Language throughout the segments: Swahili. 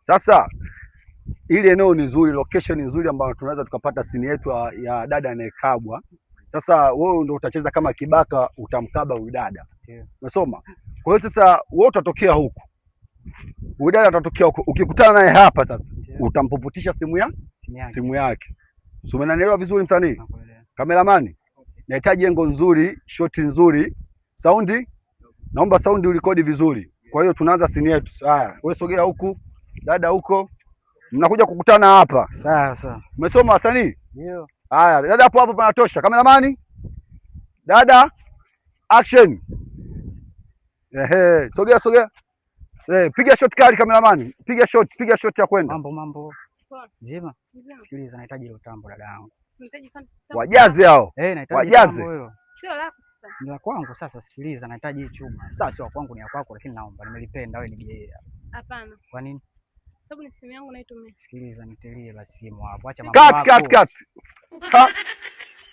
Sasa ile eneo ni nzuri, location ni nzuri ambayo tunaweza tukapata sini yetu ya dada anayekabwa. Sasa wewe ndio utacheza kama kibaka, utamkaba huyu dada. Umesoma? Kwa hiyo sasa wewe utatokea huku. Huyu dada atatokea huku. Ukikutana naye hapa sasa, utampopotisha simu yake. So umeelewa vizuri msanii? Kameramani. Nahitaji engo nzuri, shoti nzuri, saundi. Naomba saundi urekodi vizuri. Kwa hiyo tunaanza sini yetu. Haya, wewe sogea huku, dada huko. Mnakuja kukutana hapa. Sawa. Umesoma wasanii? Ndio. Haya, dada hapo panatosha. Kameramani? Dada, action. Sogea. Piga shot kali kameramani. Piga shot ya kwenda. Mambo. Nzima. Sikiliza, nahitaji ile tambo dada yangu. Wajaze hao. Nahitaji tambo hilo. Sio lako sasa. Ni la kwangu sasa, sikiliza, nahitaji chuma. Sasa sio kwangu, ni ya kwako, lakini naomba, nimelipenda wewe nigee. Hapana. Kwa nini? Sababu ni simu yangu naitumia. Sikiliza, nitilie la simu hapo. Acha mambo yako. Cut.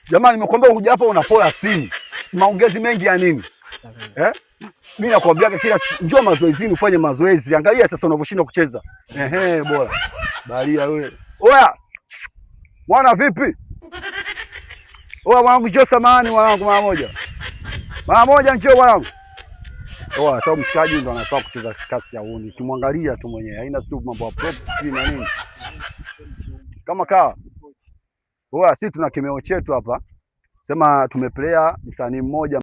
Jamani, nimekuambia huja hapa unapoa simu. Maongezi mengi ya nini? Mimi nakwambia kila siku njoo mazoezini ufanye mazoezi. Angalia sasa unavyoshindwa kucheza. Bora. Balia wewe. Oya. Mwana vipi? Oya mwanangu, njoo samani mwanangu mara moja. Mara moja njoo mwanangu. Oya, sababu mshikaji ndo anafaa kucheza kasi ya uni. Kimwangalia tu mwenyewe. Haina sio mambo ya props na nini. Kama kawa. Oya, sisi tuna kimeo chetu hapa. Sema tumeplaya msanii mmoja